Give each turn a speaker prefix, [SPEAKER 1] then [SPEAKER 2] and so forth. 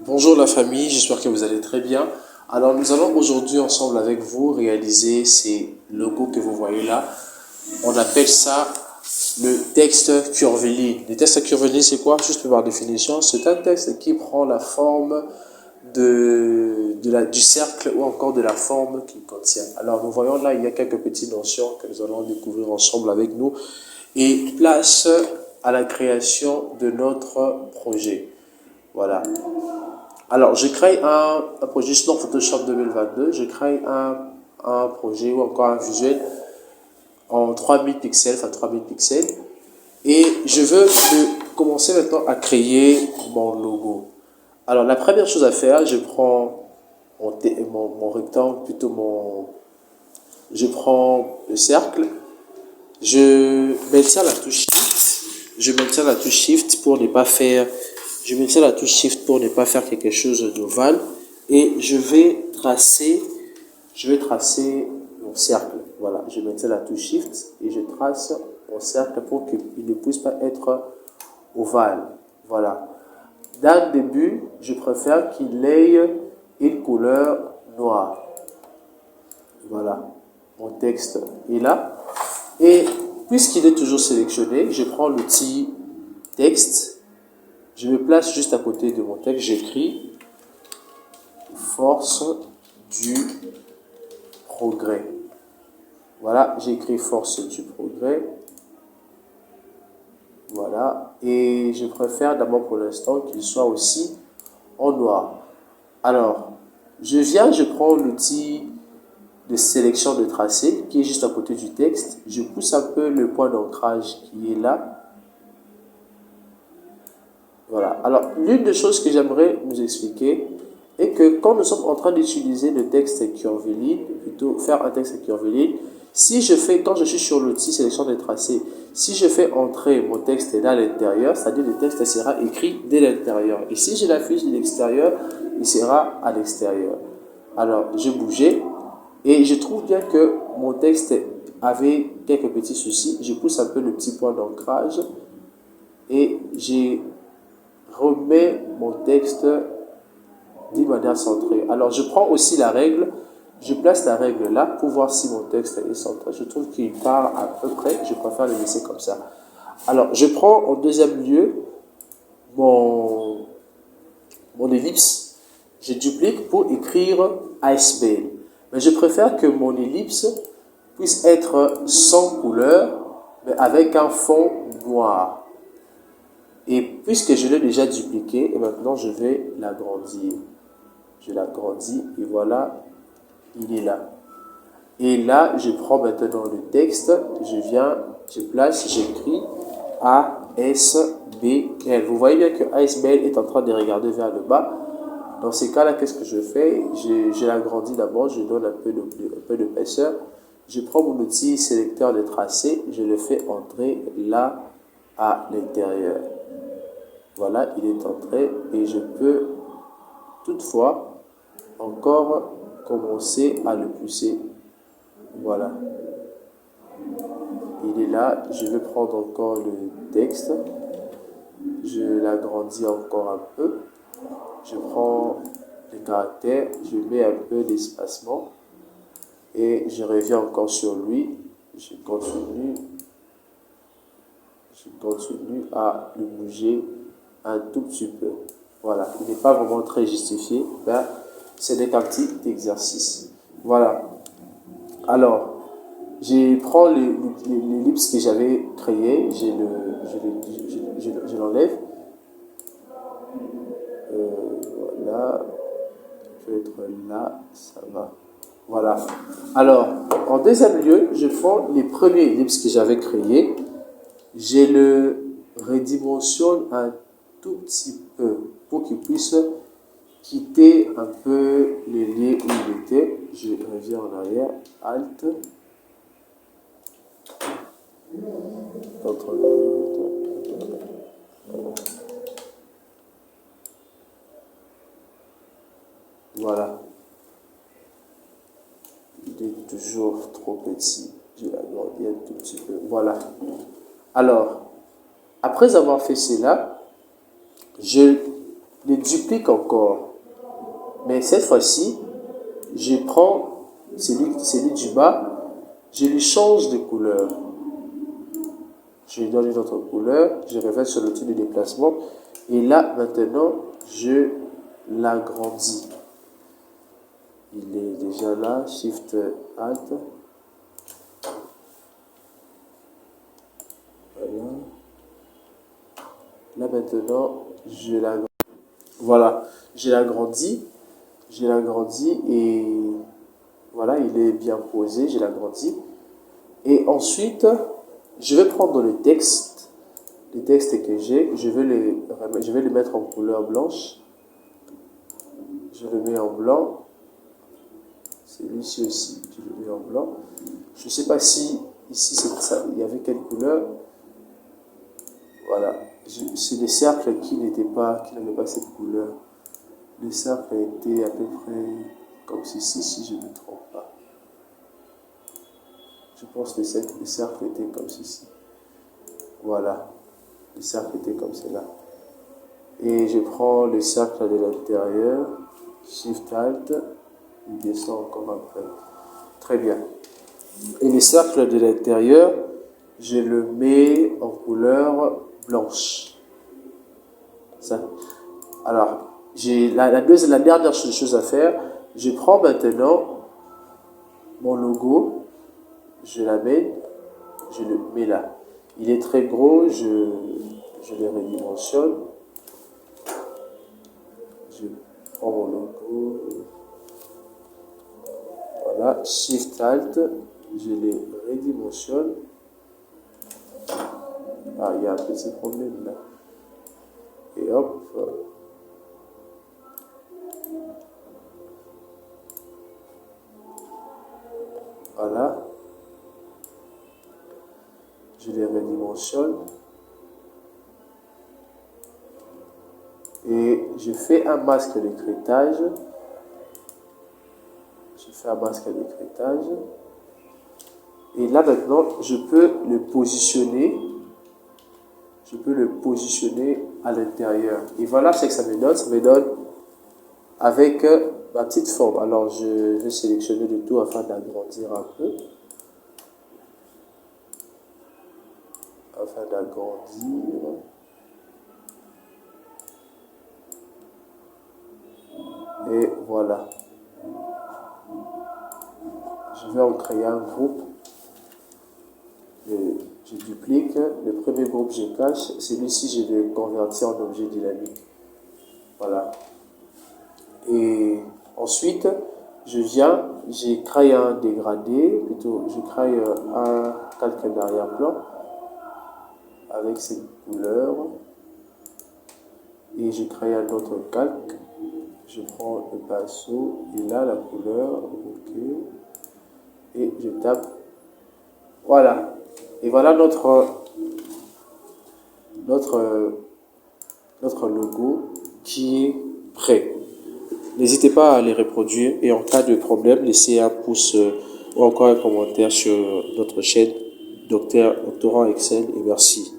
[SPEAKER 1] Bonjour la famille, j'espère que vous allez très bien. Alors nous allons aujourd'hui ensemble avec vous réaliser ces logos que vous voyez là. On appelle ça le texte curviligne. Le texte curviligne c'est quoi? Juste par définition, c'est un texte qui prend la forme du cercle ou encore de la forme qu'il contient. Alors nous voyons là, il y a quelques petites notions que nous allons découvrir ensemble avec nous et place à la création de notre projet. Voilà. Alors, je crée un projet dans Photoshop 2022. Je crée un projet ou encore un visuel en 3000 pixels, enfin 3000 pixels. Et je veux commencer maintenant à créer mon logo. Alors, la première chose à faire, je prends mon rectangle, plutôt je prends le cercle. Je maintiens la touche Shift. Je maintiens la touche Shift pour ne pas faire Je maintiens la touche Shift pour ne pas faire quelque chose d'ovale et je vais tracer mon cercle. Voilà, je maintiens la touche Shift et je trace mon cercle pour qu'il ne puisse pas être ovale. Voilà. Dans le début, je préfère qu'il ait une couleur noire. Voilà, mon texte est là. Et puisqu'il est toujours sélectionné, je prends l'outil texte. Je me place juste à côté de mon texte, j'écris force du progrès. Voilà, j'ai écrit force du progrès. Voilà, et je préfère d'abord pour l'instant qu'il soit aussi en noir. Alors, je prends l'outil de sélection de tracé qui est juste à côté du texte. Je pousse un peu le point d'ancrage qui est là. Voilà. Alors, l'une des choses que j'aimerais vous expliquer est que quand nous sommes en train d'utiliser le texte curviligne, plutôt faire un texte curviligne, quand je suis sur l'outil sélection des tracés, si je fais entrer mon texte dans l'intérieur, c'est-à-dire le texte sera écrit dès l'intérieur. Et si je l'affiche de l'extérieur, il sera à l'extérieur. Alors, j'ai bougé et je trouve bien que mon texte avait quelques petits soucis. Je pousse un peu le petit point d'ancrage et j'ai remets mon texte d'une manière centrée. Alors, je prends aussi la règle, je place la règle là pour voir si mon texte est centré. Je trouve qu'il part à peu près, je préfère le laisser comme ça. Alors, je prends en deuxième lieu mon ellipse, je duplique pour écrire Icebell. Mais je préfère que mon ellipse puisse être sans couleur, mais avec un fond noir. Et puisque je l'ai déjà dupliqué, et maintenant je vais l'agrandir. Je l'agrandis et voilà, il est là. Et là, je prends maintenant le texte, je place, j'écris ASBL. Vous voyez bien que ASBL est en train de regarder vers le bas. Dans ces cas-là, qu'est-ce que je fais? Je l'agrandis d'abord, je donne un peu d'épaisseur. Je prends mon outil sélecteur de tracé, je le fais entrer là à l'intérieur. Voilà, il est entré et je peux toutefois encore commencer à le pousser. Voilà. Il est là, je vais prendre encore le texte. Je l'agrandis encore un peu. Je prends les caractères, je mets un peu d'espacement et je reviens encore sur lui. Je continue à le bouger un tout petit peu. Voilà, il n'est pas vraiment très justifié, ben, ce n'est qu'un petit exercice. Voilà. Alors, je prends l'ellipse que j'avais créé, je l'enlève. Voilà, je vais être là, ça va. Voilà. Alors, en deuxième lieu, je prends les premiers ellipses que j'avais créés, je le redimensionne un tout petit peu pour qu'il puisse quitter un peu les lieux où il était. Je reviens en arrière, Alt, voilà. Il est toujours trop petit. Je l'agrandis un tout petit peu. Voilà. Alors, après avoir fait cela, les duplique encore. Mais cette fois-ci, je prends celui du bas, je lui change de couleur. Je lui donne une autre couleur, je reviens sur l'outil de déplacement. Et là, maintenant, je l'agrandis. Il est déjà là, Shift Alt. Voilà. Là maintenant, je l'agrandis. Voilà, je l'agrandis et voilà, il est bien posé, je l'agrandis. Et ensuite, je vais prendre le texte que j'ai, je vais le mettre en couleur blanche. Je le mets en blanc. Celui-ci aussi, je le mets en blanc. Je ne sais pas si ici il y avait quelle couleur. Voilà, c'est des cercles qui n'avaient pas cette couleur. Le cercle était à peu près comme ceci, si je ne me trompe pas. Je pense que le cercle était comme ceci. Voilà, le cercle était comme cela. Et je prends le cercle de l'intérieur, Shift Alt, il descend encore un peu. Très bien. Et le cercle de l'intérieur, je le mets en couleur blanche. Ça. Alors, j'ai la dernière chose à faire. Je prends maintenant mon logo, je l'amène, je le mets là. Il est très gros, je le redimensionne. Je prends mon logo. Voilà, Shift Alt, je les redimensionne. Ah, il y a un petit problème là. Et hop. Voilà. Je les redimensionne. Et je fais un masque d'écrêtage. Et là maintenant, je peux le positionner. À l'intérieur. Et voilà ce que ça me donne. Ça me donne avec ma petite forme. Alors je vais sélectionner le tout afin d'agrandir un peu. Et voilà. Je vais en créer un groupe. Je duplique. Le premier groupe, je cache. Celui-ci, je vais convertir en objet dynamique. Voilà. Et ensuite, j'ai créé un dégradé, plutôt, je crée un calque d'arrière-plan avec cette couleur. Et je crée un autre calque. Je prends le pinceau et là, la couleur. OK. Et je tape. Voilà. Et voilà notre logo qui est prêt. N'hésitez pas à les reproduire et en cas de problème, laissez un pouce ou encore un commentaire sur notre chaîne Doctorant Excel et merci.